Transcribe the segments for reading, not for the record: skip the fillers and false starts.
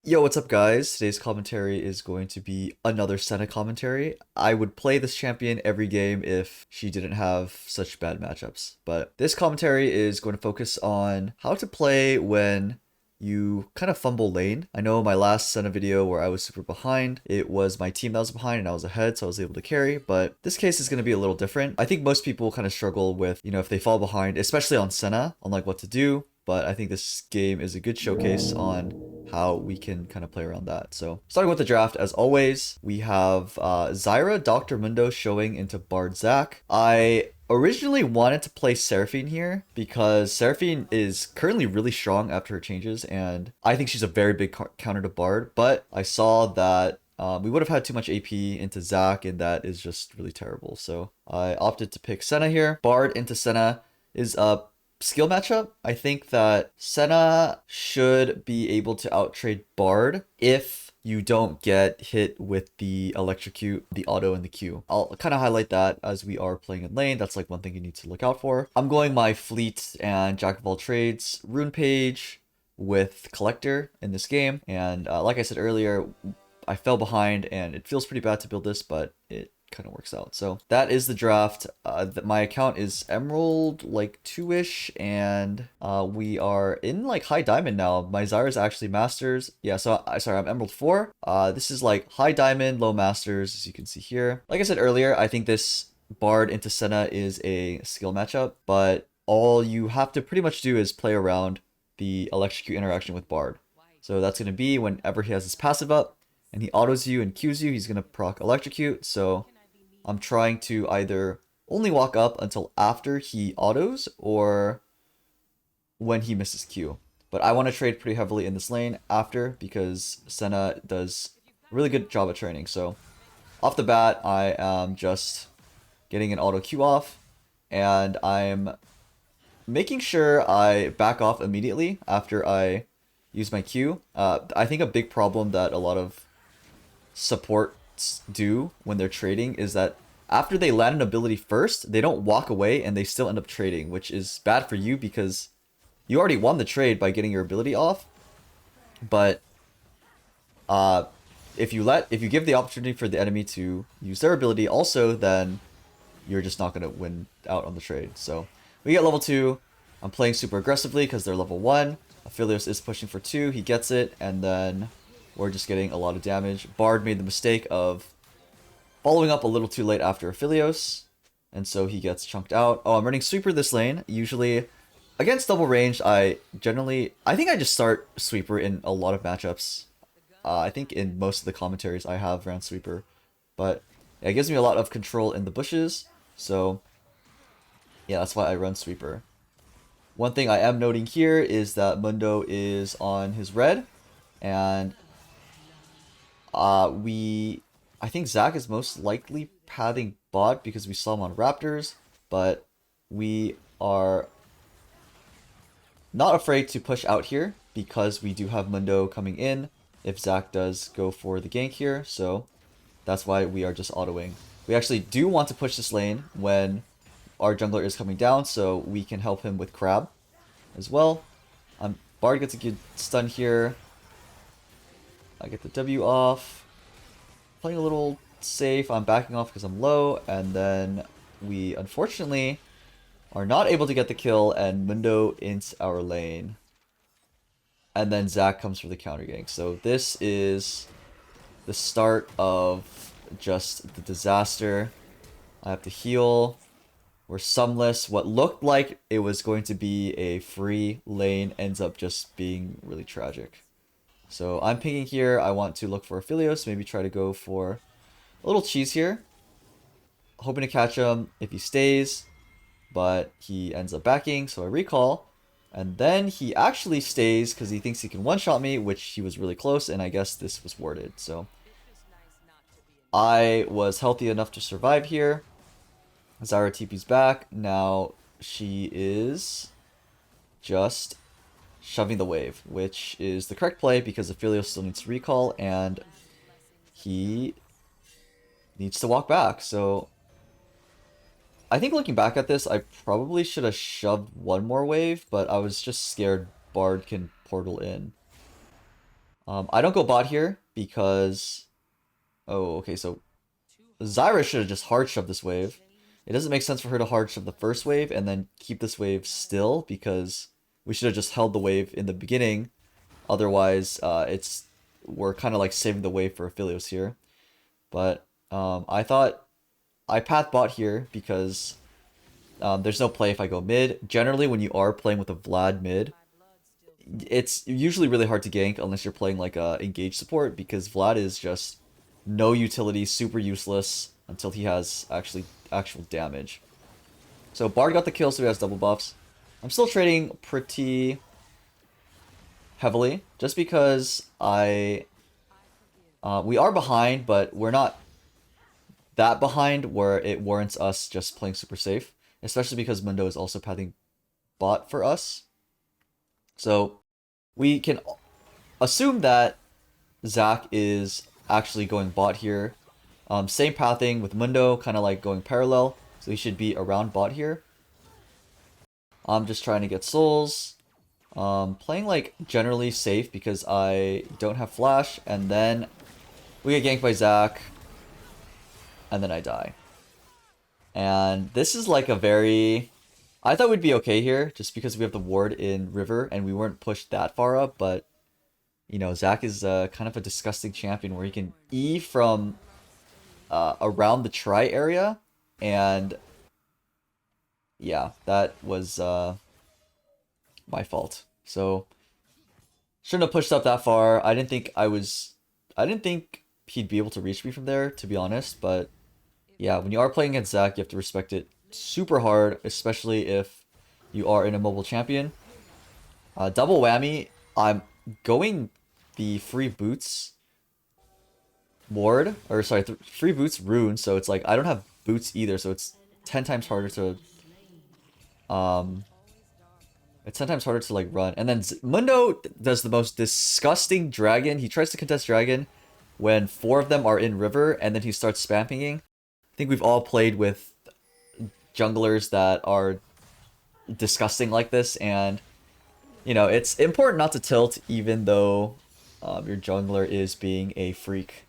Yo, what's up, guys? Today's commentary is going to be another Senna commentary. I would play this champion every game if she didn't have such bad matchups. But this commentary is going to focus on how to play when you kind of fumble lane. I know my last Senna video where I was super behind, it was my team that was behind and I was ahead, so I was able to carry. But this case is going to be a little different. I think most people kind of struggle with, if they fall behind, especially on Senna, on like what to do. But I think this game is a good showcase on how we can kind of play around that. So starting with the draft, as always, we have Zyra, Dr. Mundo showing into Bard Zac. I originally wanted to play Seraphine here because Seraphine is currently really strong after her changes, and I think she's a very big counter to Bard, but I saw that we would have had too much AP into Zac, and that is just really terrible. So I opted to pick Senna here. Bard into Senna is a skill matchup. I think that Senna should be able to outtrade Bard if you don't get hit with the electrocute, the auto, and the Q. I'll kind of highlight that as we are playing in lane. That's like one thing you need to look out for. I'm going my fleet and jack of all trades rune page with collector in this game. And like I said earlier, I fell behind and it feels pretty bad to build this, but it kind of works out. So that is the draft. My account is Emerald like 2-ish, and we are in like high diamond now. My Zyra is actually Masters. Yeah, so sorry, I'm Emerald 4. This is like high diamond, low Masters, as you can see here. Like I said earlier, I think this Bard into Senna is a skill matchup, but all you have to pretty much do is play around the electrocute interaction with Bard. So that's going to be whenever he has his passive up and he autos you and Qs you, he's going to proc electrocute. So I'm trying to either only walk up until after he autos or when he misses Q. But I want to trade pretty heavily in this lane after because Senna does a really good job at training. So off the bat, I am just getting an auto Q off, and I'm making sure I back off immediately after I use my Q. I think a big problem that a lot of support do when they're trading is that after they land an ability first, they don't walk away and they still end up trading, which is bad for you because you already won the trade by getting your ability off. But if you give the opportunity for the enemy to use their ability also, then you're just not going to win out on the trade. So we get level 2. I'm playing super aggressively because they're level 1. Aphelios is pushing for 2. He gets it, and then we're just getting a lot of damage. Bard made the mistake of following up a little too late after Aphelios, and so he gets chunked out. Oh, I'm running Sweeper this lane. Usually, against double range, I think I just start Sweeper in a lot of matchups. I think in most of the commentaries I have ran Sweeper, but yeah, it gives me a lot of control in the bushes, so yeah, that's why I run Sweeper. One thing I am noting here is that Mundo is on his red, and I think Zac is most likely pathing bot because we saw him on Raptors, but we are not afraid to push out here because we do have Mundo coming in if Zac does go for the gank here, so that's why we are just autoing. We actually do want to push this lane when our jungler is coming down, so we can help him with Crab as well. Bard gets a good stun here. I get the W off. Playing a little safe. I'm backing off because I'm low, and then we unfortunately are not able to get the kill, and Mundo ints our lane. And then Zac comes for the counter gank. So this is the start of just the disaster. I have to heal. We're sumless. What looked like it was going to be a free lane ends up just being really tragic. So I'm picking here. I want to look for Aphelios, maybe try to go for a little cheese here. Hoping to catch him if he stays, but he ends up backing, so I recall. And then he actually stays because he thinks he can one-shot me, which he was really close, and I guess this was warded. So I was healthy enough to survive here. Zyra TP's back. Now she is just shoving the wave, which is the correct play because Aphelios still needs to recall, and he needs to walk back. So I think looking back at this, I probably should have shoved one more wave, but I was just scared Bard can portal in. I don't go bot here because... Oh, okay, so Zyra should have just hard shoved this wave. It doesn't make sense for her to hard shove the first wave and then keep this wave still because we should have just held the wave in the beginning. Otherwise, we're kind of like saving the wave for Aphelios here. But I thought I path bot here because there's no play if I go mid. Generally, when you are playing with a Vlad mid, it's usually really hard to gank unless you're playing like a engage support because Vlad is just no utility, super useless until he has actual damage. So Bard got the kill, so he has double buffs. I'm still trading pretty heavily just because we are behind, but we're not that behind where it warrants us just playing super safe, especially because Mundo is also pathing bot for us. So we can assume that Zach is actually going bot here. Same pathing with Mundo, kind of like going parallel. So he should be around bot here. I'm just trying to get souls. Playing like generally safe because I don't have flash. And then we get ganked by Zach. And then I die. And this is like a very... I thought we'd be okay here just because we have the ward in river and we weren't pushed that far up. But, you know, Zach is kind of a disgusting champion where he can E from around the tri area. And yeah, that was my fault. So shouldn't have pushed up that far. I didn't think he'd be able to reach me from there, to be honest. But yeah, when you are playing against Zach, you have to respect it super hard, especially if you are an immobile champion. Double whammy. I'm going the free boots ward, or sorry, free boots rune. So it's like I don't have boots either, so it's 10 times harder to like run. And then Mundo does the most disgusting dragon. He tries to contest dragon when 4 of them are in river, and then he starts spam pinging. I think we've all played with junglers that are disgusting like this, and you know, it's important not to tilt even though your jungler is being a freak.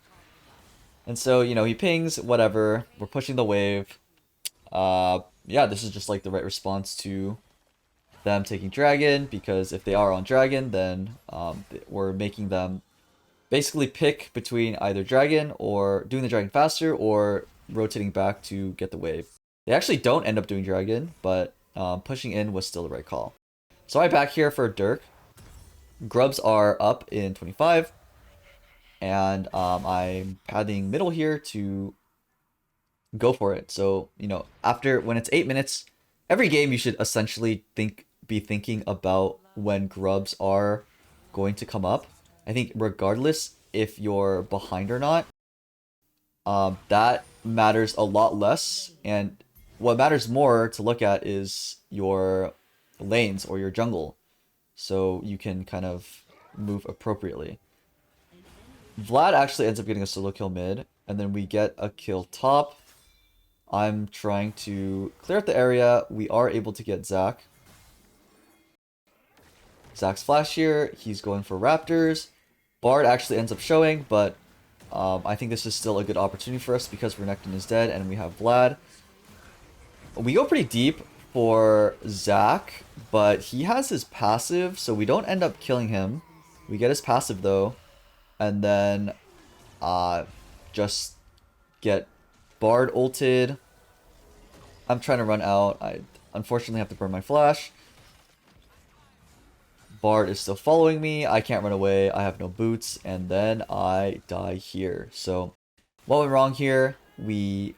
And so, you know, he pings, whatever, we're pushing the wave. Yeah, this is just like the right response to them taking dragon, because if they are on dragon, then we're making them basically pick between either dragon or doing the dragon faster or rotating back to get the wave. They actually don't end up doing dragon, but pushing in was still the right call. So I back here for Dirk. Grubs are up in 25. And I'm pathing middle here to go for it. So, you know, when it's 8 minutes, every game you should essentially be thinking about when grubs are going to come up. I think regardless if you're behind or not, that matters a lot less. And what matters more to look at is your lanes or your jungle, so you can kind of move appropriately. Vlad actually ends up getting a solo kill mid, and then we get a kill top. I'm trying to clear out the area. We are able to get Zach. Zach's flash here. He's going for Raptors. Bard actually ends up showing, but I think this is still a good opportunity for us because Renekton is dead and we have Vlad. We go pretty deep for Zach, but he has his passive, so we don't end up killing him. We get his passive though, and then just get Bard ulted. I'm trying to run out. I unfortunately have to burn my flash. Bard is still following me. I can't run away. I have no boots, and then I die here. So what went wrong here? We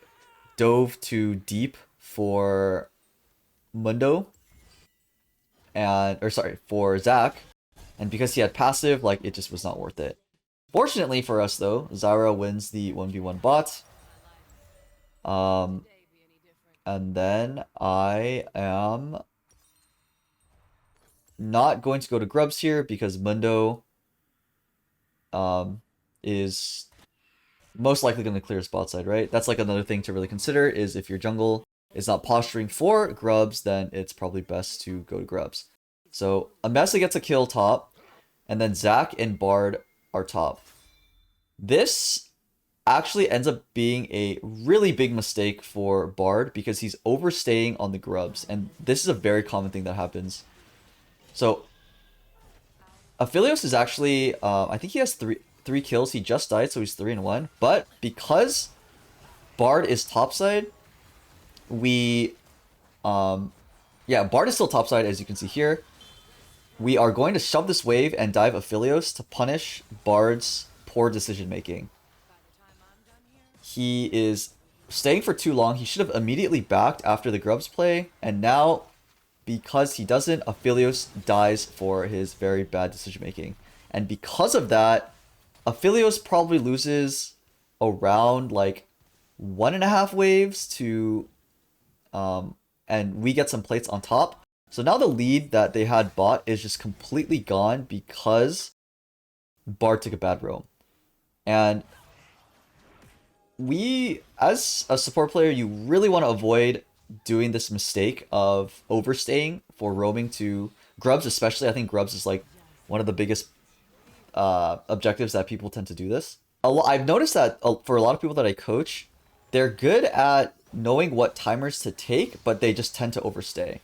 dove too deep for Mundo, for Zach, and because he had passive, like, it just was not worth it. Fortunately for us though, Zyra wins the 1v1 bot. And then I am not going to go to Grubs here because Mundo is most likely going to clear his bot side, right? That's like another thing to really consider, is if your jungle is not posturing for Grubs, then it's probably best to go to Grubs. So Ambessa gets a kill top, and then Zach and Bard our top. This actually ends up being a really big mistake for Bard because he's overstaying on the Grubs, and this is a very common thing that happens. So Aphelios is actually, I think he has three kills. He just died, so he's 3-1. But because Bard is topside, we, yeah, Bard is still topside, as you can see here. We are going to shove this wave and dive Aphelios to punish Bard's poor decision making. He is staying for too long. He should have immediately backed after the Grubs play, and now, because he doesn't, Aphelios dies for his very bad decision making. And because of that, Aphelios probably loses around like 1.5 waves to, and we get some plates on top. So now the lead that they had bought is just completely gone because Bard took a bad roam. And we, as a support player, you really want to avoid doing this mistake of overstaying for roaming to Grubs, especially. I think Grubs is like one of the biggest objectives that people tend to do this. I've noticed that for a lot of people that I coach, they're good at knowing what timers to take, but they just tend to overstay.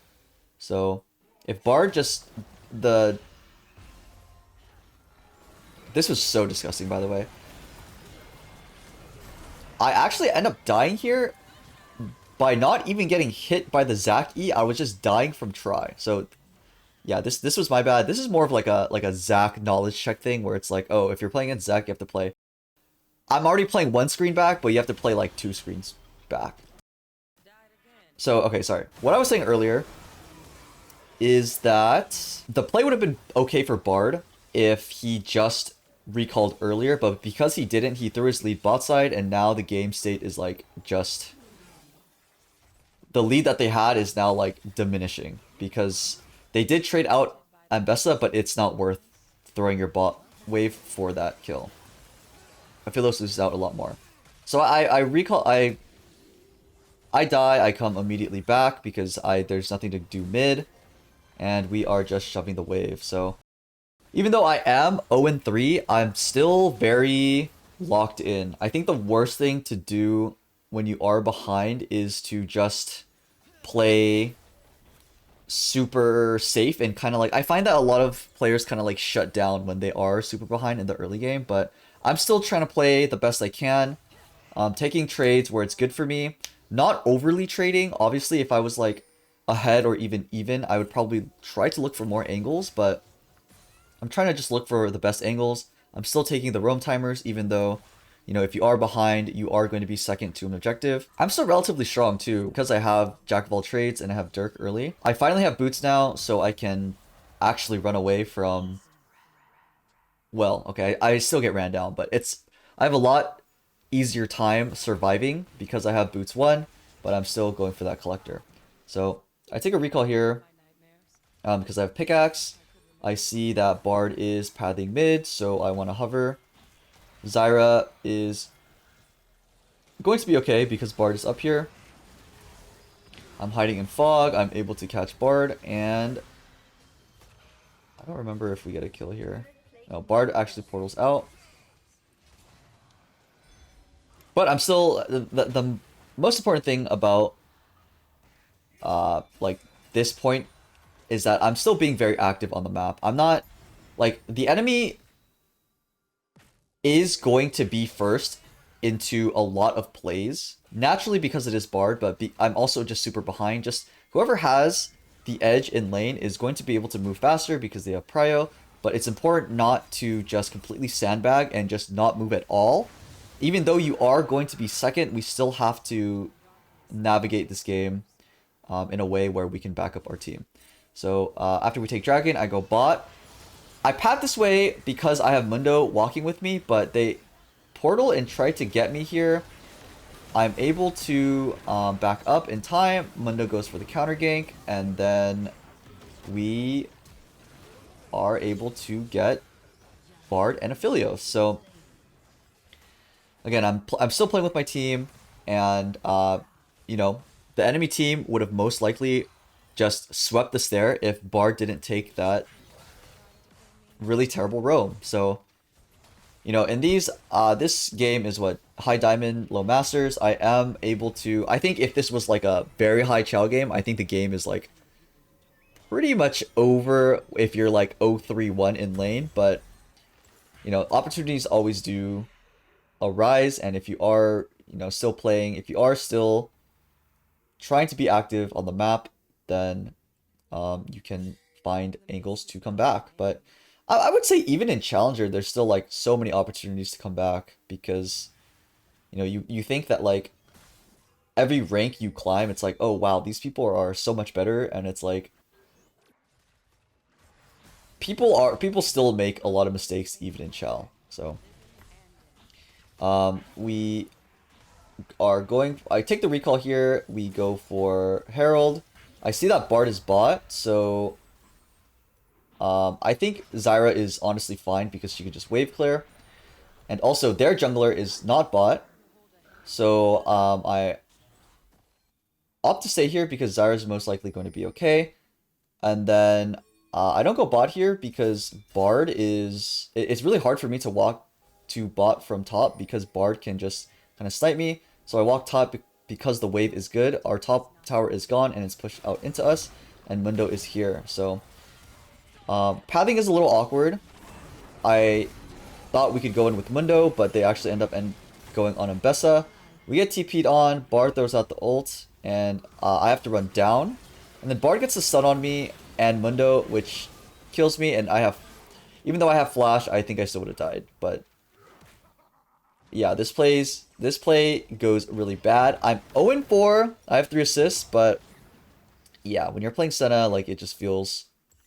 So if Bard just this was so disgusting, by the way. I actually end up dying here by not even getting hit by the Zac E. I was just dying from try. So yeah, this was my bad. This is more of like a Zac knowledge check thing where it's like, oh, if you're playing against Zac, you have to play. I'm already playing 1 screen back, but you have to play like 2 screens back. So okay, sorry. What I was saying earlier is that the play would have been okay for Bard if he just recalled earlier, but because he didn't, he threw his lead bot side, and now the game state is like just the lead that they had is now like diminishing because they did trade out Ambessa, but it's not worth throwing your bot wave for that kill. Aphelios loses out a lot more. So I recall, I die, I come immediately back because there's nothing to do mid, and we are just shoving the wave. So even though I am 0-3, I'm still very locked in. I think the worst thing to do when you are behind is to just play super safe and kind of like, I find that a lot of players kind of like shut down when they are super behind in the early game, but I'm still trying to play the best I can. Taking trades where it's good for me, not overly trading. Obviously, if I was like ahead or even, I would probably try to look for more angles, but I'm trying to just look for the best angles. I'm still taking the roam timers, even though, you know, if you are behind, you are going to be second to an objective. I'm still relatively strong too, because I have Jack of all trades and I have Dirk early. I finally have boots now, so I can actually run away from... Well, okay, I still get ran down, but I have a lot easier time surviving because I have boots 1, but I'm still going for that collector. So I take a recall here because I have pickaxe. I see that Bard is pathing mid, so I want to hover. Zyra is going to be okay because Bard is up here. I'm hiding in fog. I'm able to catch Bard, and I don't remember if we get a kill here. No, Bard actually portals out. But I'm still... The most important thing about like this point is that I'm still being very active on the map. I'm not... Like, the enemy is going to be first into a lot of plays. Naturally because it is Bard, but I'm also just super behind. Just whoever has the edge in lane is going to be able to move faster because they have prio. But it's important not to just completely sandbag and just not move at all. Even though you are going to be second, we still have to navigate this game in a way where we can back up our team. So after we take Dragon, I go bot. I path this way because I have Mundo walking with me, but they portal and try to get me here. I'm able to back up in time. Mundo goes for the counter gank, and then we are able to get Bard and Aphelios. So again, I'm still playing with my team, and you know, the enemy team would have most likely just swept the stair if Bard didn't take that really terrible roam. So you know, in these, this game is what, high diamond, low masters. I am able to, I think if this was like a very high chow game, I think the game is like pretty much over if you're like 0-3-1 in lane, but you know, opportunities always do arise, and if you are, you know, still playing, if you are still trying to be active on the map, then you can find angles to come back. But I would say even in Challenger, there's still like so many opportunities to come back because, you know, you think that like every rank you climb, it's like, oh wow, these people are so much better, and it's like people still make a lot of mistakes even in Chal. So we are going, I take the recall here, we go for Herald. I see that Bard is bot, so I think Zyra is honestly fine because she could just wave clear. And also their jungler is not bot, so I opt to stay here because Zyra is most likely going to be okay. And then I don't go bot here because Bard is... It's really hard for me to walk to bot from top because Bard can just kind of snipe me. So I walk top because the wave is good. Our top tower is gone and it's pushed out into us. And Mundo is here. So pathing is a little awkward. I thought we could go in with Mundo, but they actually end up going on Mbessa. We get TP'd on. Bard throws out the ult. And I have to run down. And then Bard gets a stun on me and Mundo, which kills me, and I have... Even though I have flash, I think I still would have died. But yeah, this play goes really bad. I'm 0-4. I have 3 assists, but yeah, when you're playing Senna, like, it just feels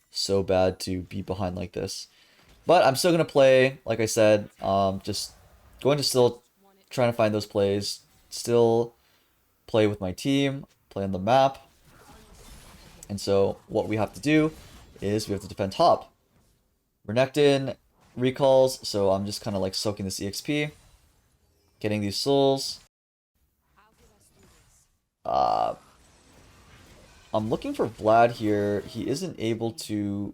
so bad to be behind like this. But I'm still gonna play, like I said, just going to still trying to find those plays, still play with my team, play on the map. And so what we have to do is we have to defend top. Renekton recalls, so I'm just kind of like soaking this EXP, getting these souls. I'm looking for Vlad here. He isn't able to...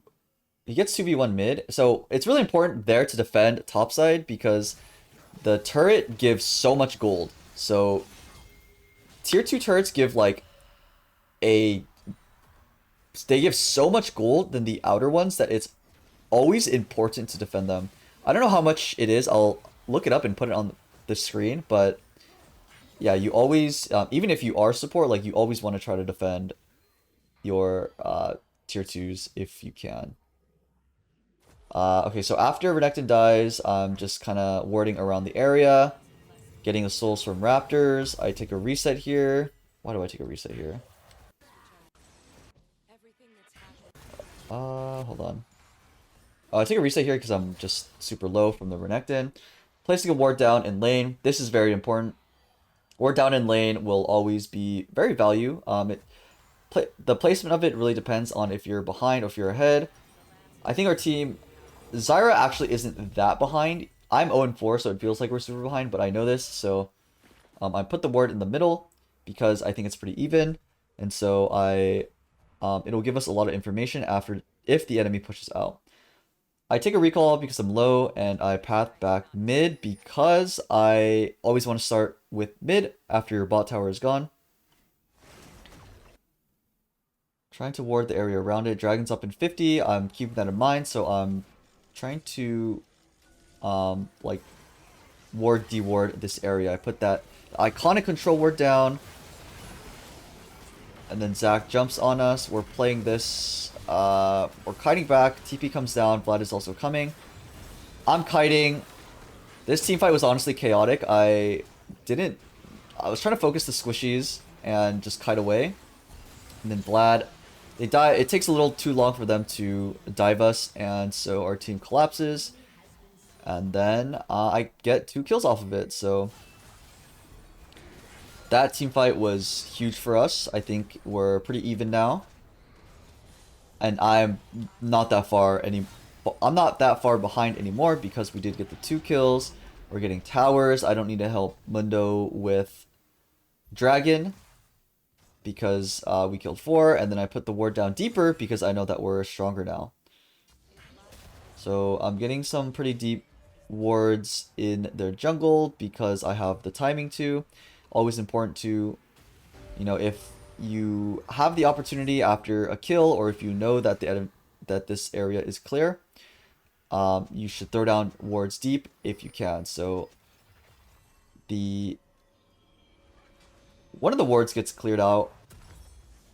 He gets 2v1 mid, so it's really important there to defend topside because the turret gives so much gold. So tier 2 turrets give like a... They give so much gold than the outer ones that it's always important to defend them. I don't know how much it is. I'll look it up and put it on the screen, but yeah, you always, even if you are support, like you always want to try to defend your tier 2s if you can. Okay, so after Renekton dies, I'm just kind of warding around the area, getting the souls from Raptors. I take a reset here. Why do I take a reset here? Hold on. I take a reset here because I'm just super low from the Renekton. Placing a ward down in lane. This is very important. Ward down in lane will always be very value. The placement of it really depends on if you're behind or if you're ahead. I think our team... Zyra actually isn't that behind. I'm 0-4, so it feels like we're super behind, but I know this, so I put the ward in the middle because I think it's pretty even. And so it'll give us a lot of information after if the enemy pushes out. I take a recall because I'm low, and I path back mid because I always want to start with mid after your bot tower is gone. Trying to ward the area around it. Dragon's up in 50. I'm keeping that in mind, so I'm trying to like deward this area. I put that iconic control ward down. And then Zac jumps on us. We're playing this. We're kiting back. TP comes down. Vlad is also coming. I'm kiting. This team fight was honestly chaotic. I was trying to focus the squishies and just kite away. And then Vlad, they die. It takes a little too long for them to dive us. And so our team collapses. And then I get 2 kills off of it. So that team fight was huge for us. I think we're pretty even now. And I'm not that far behind anymore because we did get the 2 kills. We're getting towers. I don't need to help Mundo with Dragon because we killed 4. And then I put the ward down deeper because I know that we're stronger now. So I'm getting some pretty deep wards in their jungle because I have the timing to. Always important to, if you have the opportunity after a kill, or if you know that that this area is clear, you should throw down wards deep if you can. So the one of the wards gets cleared out,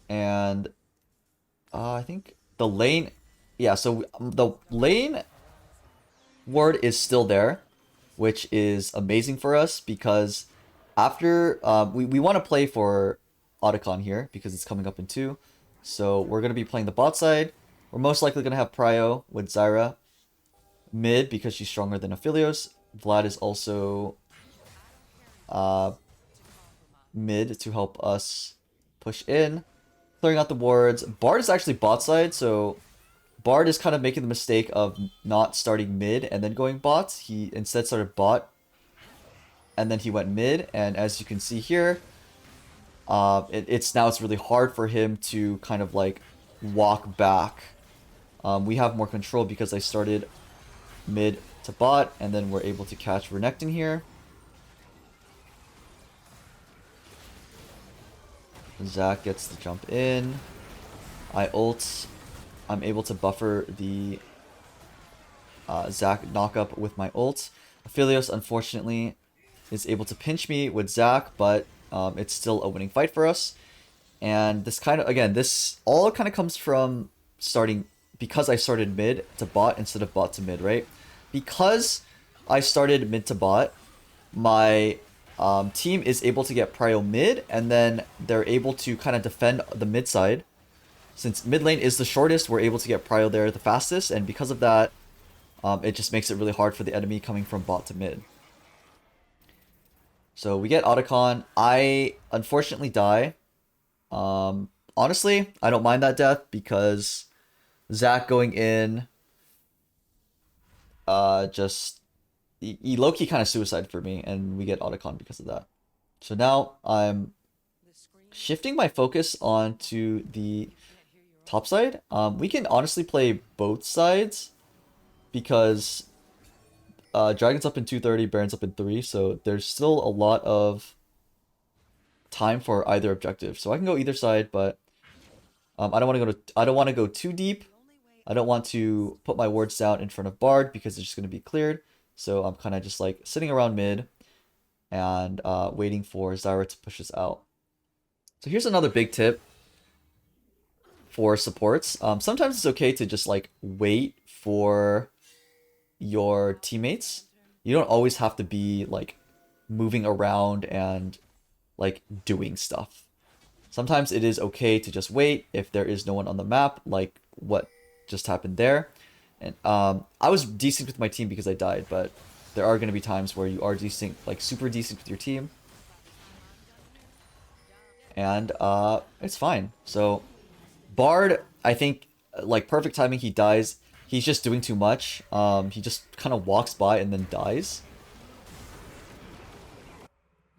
and I think the lane, yeah. So the lane ward is still there, which is amazing for us because after we want to play for Otacon here because it's coming up in 2. So we're going to be playing the bot side. We're most likely going to have Prio with Zyra mid because she's stronger than Aphelios. Vlad is also mid to help us push in, clearing out the wards. Bard is actually bot side, so Bard is kind of making the mistake of not starting mid and then going bot. He instead started bot, and then he went mid, and as you can see here, it's really hard for him to kind of like walk back. We have more control because I started mid to bot, and then we're able to catch Renekton here. Zac gets the jump in. I ult. I'm able to buffer the Zac knockup with my ult. Aphelios, unfortunately, is able to pinch me with Zac, but it's still a winning fight for us. And this kind of, again, this all kind of comes from starting, because I started mid to bot instead of bot to mid, right? Because I started mid to bot, my team is able to get prio mid, and then they're able to kind of defend the mid side. Since mid lane is the shortest, we're able to get prio there the fastest, and because of that, it just makes it really hard for the enemy coming from bot to mid. So we get Otacon. I unfortunately die. Honestly, I don't mind that death because Zac going in just he low-key kind of suicide for me, and we get Otacon because of that. So now I'm shifting my focus onto the top side. We can honestly play both sides because Dragon's up in 2:30, Baron's up in 3, so there's still a lot of time for either objective. So I can go either side, but I don't want to go too deep. I don't want to put my wards down in front of Bard because it's just going to be cleared. So I'm kind of just like sitting around mid and waiting for Zyra to push us out. So here's another big tip for supports. Sometimes it's okay to just like wait for your teammates. You don't always have to be like moving around and like doing stuff. Sometimes it is okay to just wait if there is no one on the map, like what just happened there. And I was decent with my team because I died, but there are going to be times where you are decent, like super decent with your team. And it's fine. So Bard, I think, like perfect timing, he dies. He's just doing too much. He just kind of walks by and then dies.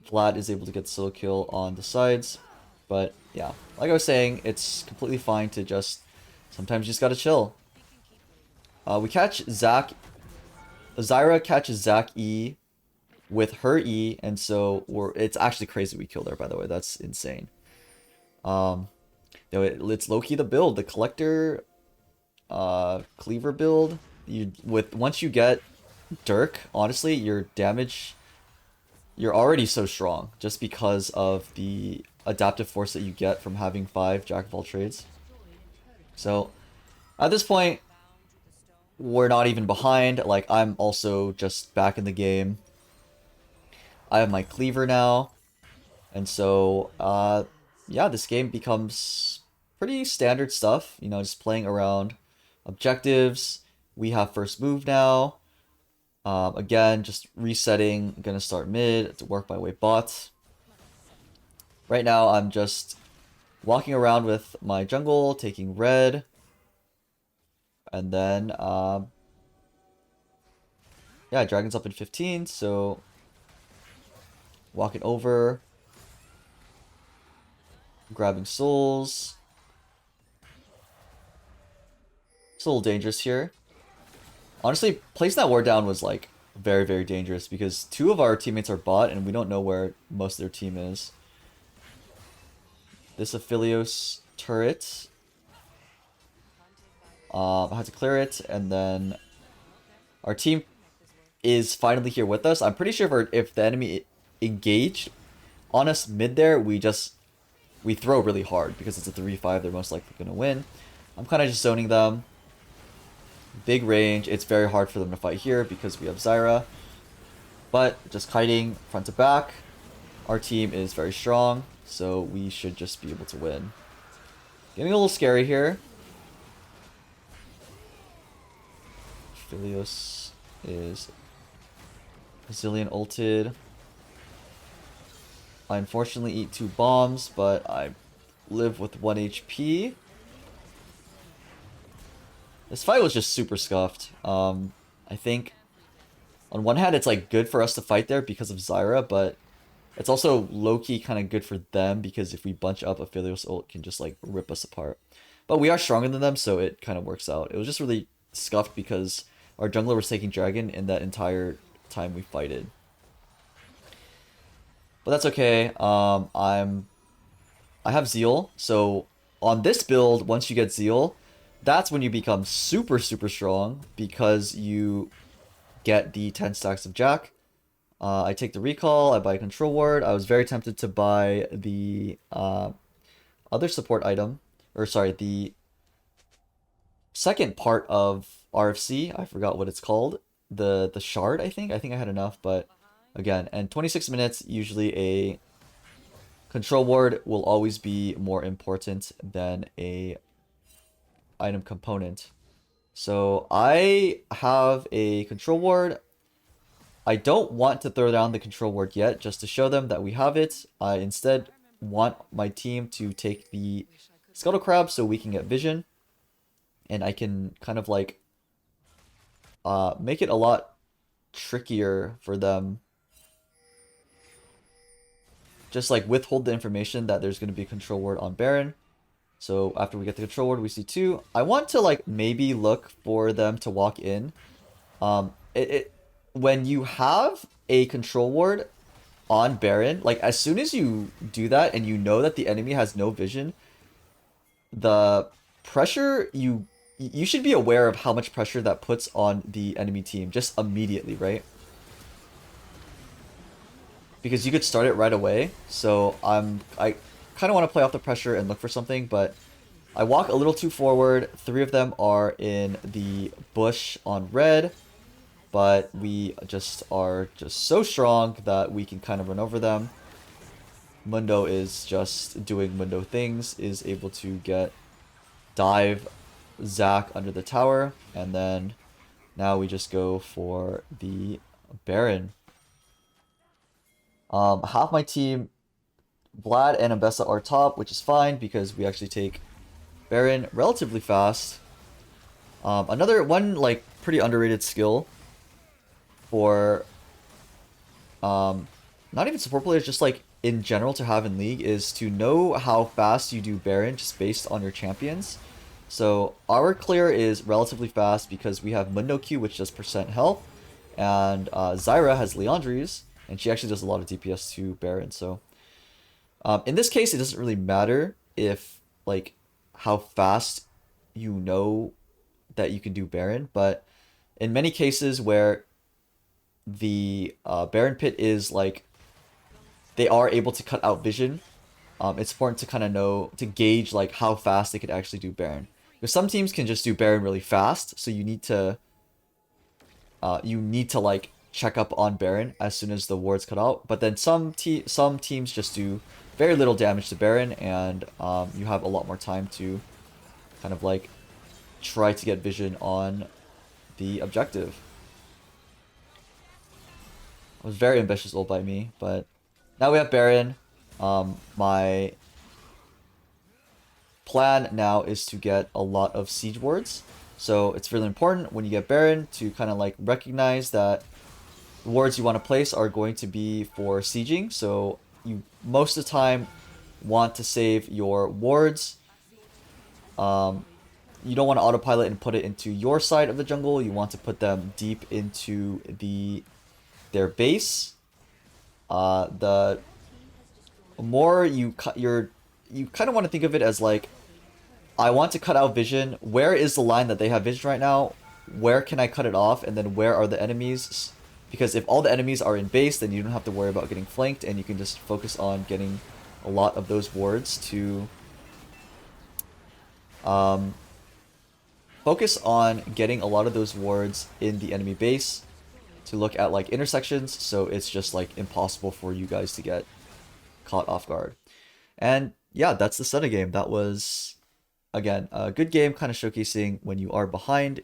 Vlad is able to get solo kill on the sides. But yeah, like I was saying, it's completely fine to just, sometimes you just gotta chill. We catch Zac. Zyra catches Zac E with her E, and so it's actually crazy we killed her, by the way. That's insane. It's low-key the build, the collector cleaver build. Once you get Dirk, honestly, your damage, you're already so strong just because of the adaptive force that you get from having 5 Jack of all trades. So at this point, we're not even behind. Like, I'm also just back in the game. I have my cleaver now. And so, yeah, this game becomes pretty standard stuff. You know, just playing around objectives. We have first move now. Again, just resetting. I'm gonna start mid to work my way bot. Right now, I'm just walking around with my jungle, taking red. And then, yeah, Dragon's up in 15, so walking over, grabbing souls. It's a little dangerous here. Honestly, placing that ward down was like very, very dangerous because two of our teammates are bot and we don't know where most of their team is. This Aphelios turret. I had to clear it, and then our team is finally here with us. I'm pretty sure if the enemy engaged on us mid there, we throw really hard because it's a 3-5. They're most likely going to win. I'm kind of just zoning them. Big range. It's very hard for them to fight here because we have Zyra. But just kiting front to back. Our team is very strong, so we should just be able to win. Getting a little scary here. Philios is Brazilian ulted. I unfortunately eat 2 bombs, but I live with 1 HP. This fight was just super scuffed. I think on one hand it's like good for us to fight there because of Zyra, but it's also low-key kind of good for them because if we bunch up, Aphelios ult can just like rip us apart. But we are stronger than them, so it kind of works out. It was just really scuffed because our jungler was taking dragon in that entire time we fighted. But that's okay. I have Zeal, so on this build, once you get Zeal, that's when you become super, super strong because you get the 10 stacks of Jack. I take the recall, I buy a control ward. I was very tempted to buy the other support item, or sorry, the second part of RFC. I forgot what it's called. The shard, I think. I think I had enough, but again, and 26 minutes, usually a control ward will always be more important than a item component. So I have a control ward. I don't want to throw down the control ward yet, just to show them that we have it. I instead want my team to take the Scuttle Crab so we can get vision. And I can kind of like make it a lot trickier for them. Just like withhold the information that there's going to be a control ward on Baron. So after we get the control ward, we see 2. I want to like maybe look for them to walk in. When you have a control ward on Baron, like as soon as you do that and you know that the enemy has no vision, the pressure you should be aware of how much pressure that puts on the enemy team just immediately, right? Because you could start it right away. So I kind of want to play off the pressure and look for something, but I walk a little too forward. 3 of them are in the bush on red, but we just are so strong that we can kind of run over them. Mundo is just doing Mundo things, is able to get dive Zac under the tower, and then now we just go for the Baron. Half my team, Vlad and Ambessa are top, which is fine because we actually take Baron relatively fast. Another one like pretty underrated skill for not even support players, just like in general to have in League, is to know how fast you do Baron just based on your champions. So our clear is relatively fast because we have Mundo Q, which does % health, and Zyra has Leandri's, and she actually does a lot of DPS to Baron. So in this case, it doesn't really matter if like how fast you know that you can do Baron, but in many cases where the Baron pit is like they are able to cut out vision, it's important to kind of know, to gauge like how fast they could actually do Baron. Because some teams can just do Baron really fast, so you need to like check up on Baron as soon as the ward's cut out. But then some teams just do very little damage to Baron, and you have a lot more time to kind of like try to get vision on the objective. It was very ambitious ult by me, but now we have Baron. My plan now is to get a lot of siege wards. So it's really important when you get Baron to kind of like recognize that the wards you want to place are going to be for sieging. So you most of the time want to save your wards you don't want to autopilot and put it into your side of the jungle. You want to put them deep into their base. The more you cut you kind of want to think of it as like, I want to cut out vision. Where is the line that they have vision right now? Where can I cut it off? And then where are the enemies? Because if all the enemies are in base, then you don't have to worry about getting flanked, and you can just focus on getting a lot of those wards to focus on getting a lot of those wards in the enemy base to look at like intersections, so it's just like impossible for you guys to get caught off guard. And yeah, that's the Senna game. That was, again, a good game, kind of showcasing when you are behind,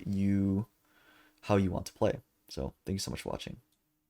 how you want to play. So thank you so much for watching.